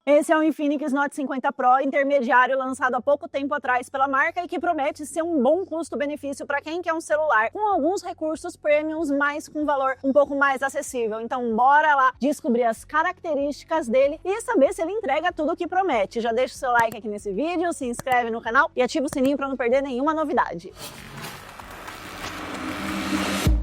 Esse é o Infinix Note 50 Pro intermediário lançado há pouco tempo atrás pela marca e que promete ser um bom custo-benefício para quem quer um celular com alguns recursos premiums, mas com valor um pouco mais acessível. Então bora lá descobrir as características dele e saber se ele entrega tudo o que promete. Já deixa o seu like aqui nesse vídeo, se inscreve no canal e ativa o sininho para não perder nenhuma novidade.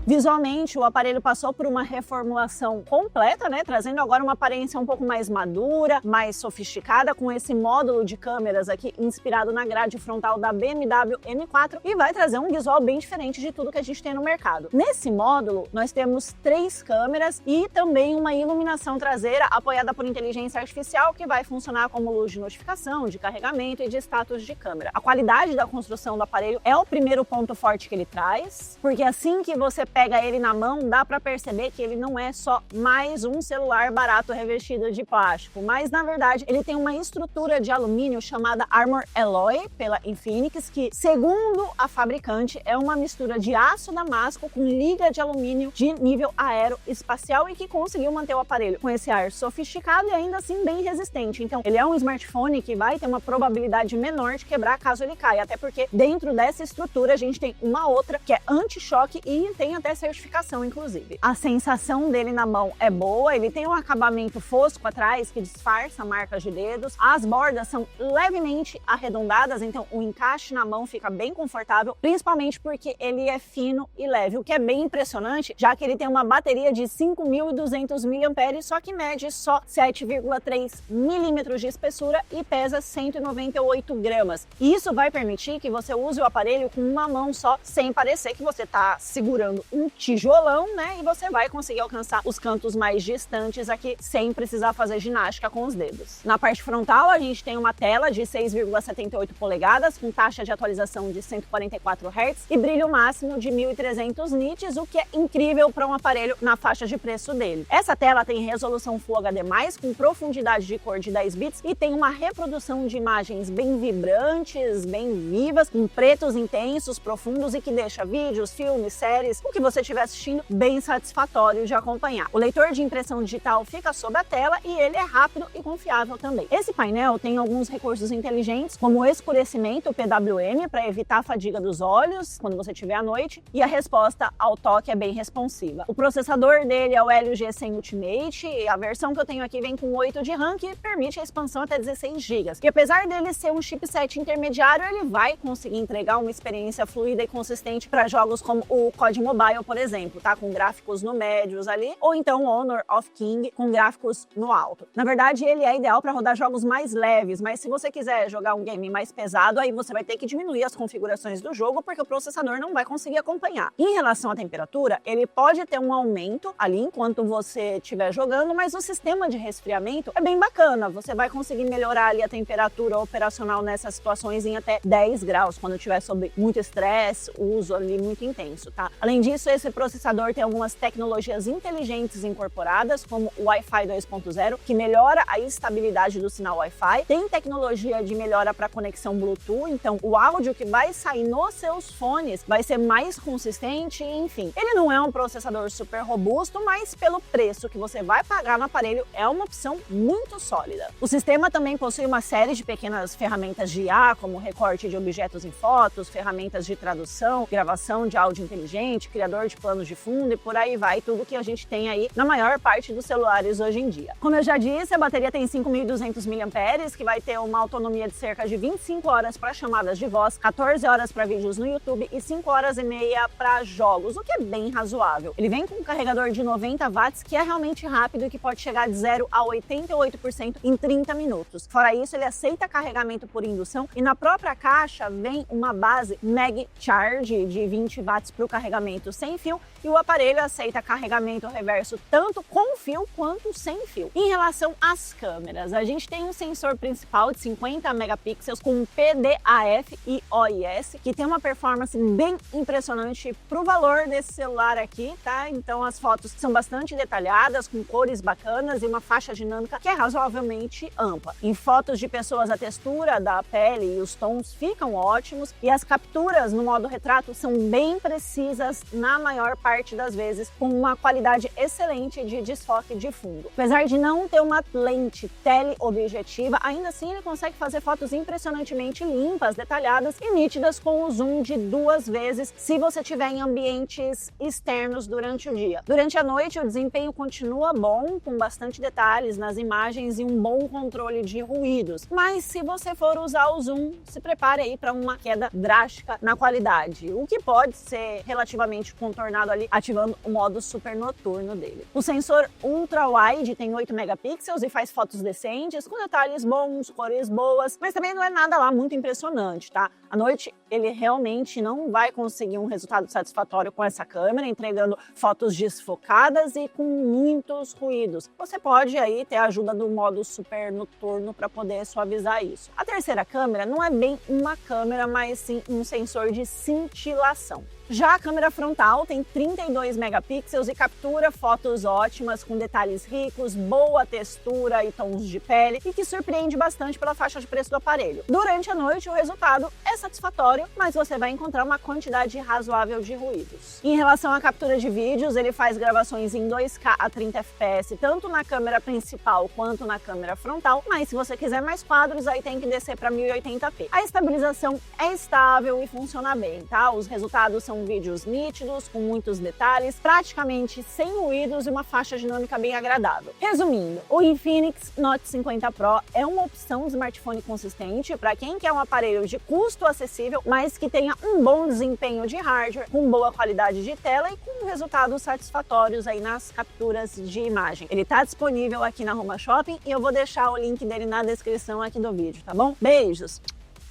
Visualmente, o aparelho passou por uma reformulação completa, trazendo agora uma aparência um pouco mais madura, mais sofisticada, com esse módulo de câmeras aqui inspirado na grade frontal da BMW M4 e vai trazer um visual bem diferente de tudo que a gente tem no mercado. Nesse módulo, nós temos 3 câmeras e também uma iluminação traseira apoiada por inteligência artificial que vai funcionar como luz de notificação, de carregamento e de status de câmera. A qualidade da construção do aparelho é o primeiro ponto forte que ele traz, porque assim que você pega ele na mão, dá para perceber que ele não é só mais um celular barato revestido de plástico, mas na verdade ele tem uma estrutura de alumínio chamada Armor Alloy pela Infinix, que segundo a fabricante é uma mistura de aço damasco com liga de alumínio de nível aeroespacial e que conseguiu manter o aparelho com esse ar sofisticado e ainda assim bem resistente. Então ele é um smartphone que vai ter uma probabilidade menor de quebrar caso ele caia, até porque dentro dessa estrutura a gente tem uma outra que é anti-choque e tem até certificação, inclusive. A sensação dele na mão é boa, ele tem um acabamento fosco atrás que disfarça marcas de dedos, as bordas são levemente arredondadas, então o encaixe na mão fica bem confortável, principalmente porque ele é fino e leve, o que é bem impressionante, já que ele tem uma bateria de 5.200 mAh, só que mede só 7,3 milímetros de espessura e pesa 198 gramas. Isso vai permitir que você use o aparelho com uma mão só, sem parecer que você está segurando um tijolão, e você vai conseguir alcançar os cantos mais distantes aqui sem precisar fazer ginástica com os dedos. Na parte frontal, a gente tem uma tela de 6,78 polegadas com taxa de atualização de 144 Hz e brilho máximo de 1.300 nits, o que é incrível para um aparelho na faixa de preço dele. Essa tela tem resolução Full HD+, com profundidade de cor de 10 bits e tem uma reprodução de imagens bem vibrantes, bem vivas, com pretos intensos, profundos e que deixa vídeos, filmes, séries, o que você estiver assistindo bem satisfatório de acompanhar. O leitor de impressão digital fica sob a tela e ele é rápido e confiável também. Esse painel tem alguns recursos inteligentes, como o escurecimento PWM para evitar a fadiga dos olhos quando você estiver à noite, e a resposta ao toque é bem responsiva. O processador dele é o Helio G100 Ultimate e a versão que eu tenho aqui vem com 8 de RAM, que permite a expansão até 16 GB. E apesar dele ser um chipset intermediário, ele vai conseguir entregar uma experiência fluida e consistente para jogos como o COD Mobile, por exemplo, com gráficos no médios ali, ou então Honor of King com gráficos no alto. Na verdade, ele é ideal para rodar jogos mais leves, mas se você quiser jogar um game mais pesado, aí você vai ter que diminuir as configurações do jogo, porque o processador não vai conseguir acompanhar. Em relação à temperatura, ele pode ter um aumento ali enquanto você estiver jogando, mas o sistema de resfriamento é bem bacana. Você vai conseguir melhorar ali a temperatura operacional nessas situações em até 10 graus, quando estiver sob muito estresse, uso ali muito intenso, Além disso, esse processador tem algumas tecnologias inteligentes incorporadas, como o Wi-Fi 2.0, que melhora a estabilidade do sinal Wi-Fi. Tem tecnologia de melhora para conexão Bluetooth, então o áudio que vai sair nos seus fones vai ser mais consistente, enfim. Ele não é um processador super robusto, mas pelo preço que você vai pagar no aparelho, é uma opção muito sólida. O sistema também possui uma série de pequenas ferramentas de IA, como recorte de objetos em fotos, ferramentas de tradução, gravação de áudio inteligente, criador de planos de fundo e por aí vai, tudo que a gente tem aí na maior parte dos celulares hoje em dia. Como eu já disse, a bateria tem 5.200 mAh, que vai ter uma autonomia de cerca de 25 horas para chamadas de voz, 14 horas para vídeos no YouTube e 5 horas e meia para jogos, o que é bem razoável. Ele vem com um carregador de 90 watts, que é realmente rápido e que pode chegar de 0 a 88% em 30 minutos. Fora isso, ele aceita carregamento por indução e na própria caixa vem uma base Mag Charge de 20 watts para o carregamento sem fio e o aparelho aceita carregamento reverso tanto com fio quanto sem fio. Em relação às câmeras, a gente tem um sensor principal de 50 megapixels com PDAF e OIS, que tem uma performance bem impressionante pro valor desse celular aqui, Então as fotos são bastante detalhadas, com cores bacanas e uma faixa dinâmica que é razoavelmente ampla. Em fotos de pessoas, a textura da pele e os tons ficam ótimos e as capturas no modo retrato são bem precisas na na maior parte das vezes com uma qualidade excelente de desfoque de fundo. Apesar de não ter uma lente teleobjetiva, ainda assim ele consegue fazer fotos impressionantemente limpas, detalhadas e nítidas com o zoom de 2 vezes se você estiver em ambientes externos durante o dia. Durante a noite o desempenho continua bom, com bastante detalhes nas imagens e um bom controle de ruídos, mas se você for usar o zoom, se prepare aí para uma queda drástica na qualidade, o que pode ser relativamente contornado ali ativando o modo super noturno dele. O sensor ultra wide tem 8 megapixels e faz fotos decentes, com detalhes bons, cores boas, mas também não é nada lá muito impressionante, tá? À noite ele realmente não vai conseguir um resultado satisfatório com essa câmera, entregando fotos desfocadas e com muitos ruídos. Você pode aí ter a ajuda do modo super noturno para poder suavizar isso. A terceira câmera não é bem uma câmera, mas sim um sensor de cintilação. Já a câmera frontal tem 32 megapixels e captura fotos ótimas com detalhes ricos, boa textura e tons de pele e que surpreende bastante pela faixa de preço do aparelho. Durante a noite o resultado é satisfatório, mas você vai encontrar uma quantidade razoável de ruídos. Em relação à captura de vídeos, ele faz gravações em 2K a 30 fps tanto na câmera principal quanto na câmera frontal, mas se você quiser mais quadros aí tem que descer para 1080p. A estabilização é estável e funciona bem, tá? Os resultados são vídeos nítidos, com muitos detalhes, praticamente sem ruídos e uma faixa dinâmica bem agradável. Resumindo, o Infinix Note 50 Pro é uma opção de smartphone consistente para quem quer um aparelho de custo acessível, mas que tenha um bom desempenho de hardware, com boa qualidade de tela e com resultados satisfatórios aí nas capturas de imagem. Ele está disponível aqui na Roma Shopping e eu vou deixar o link dele na descrição aqui do vídeo, tá bom? Beijos!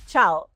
Tchau!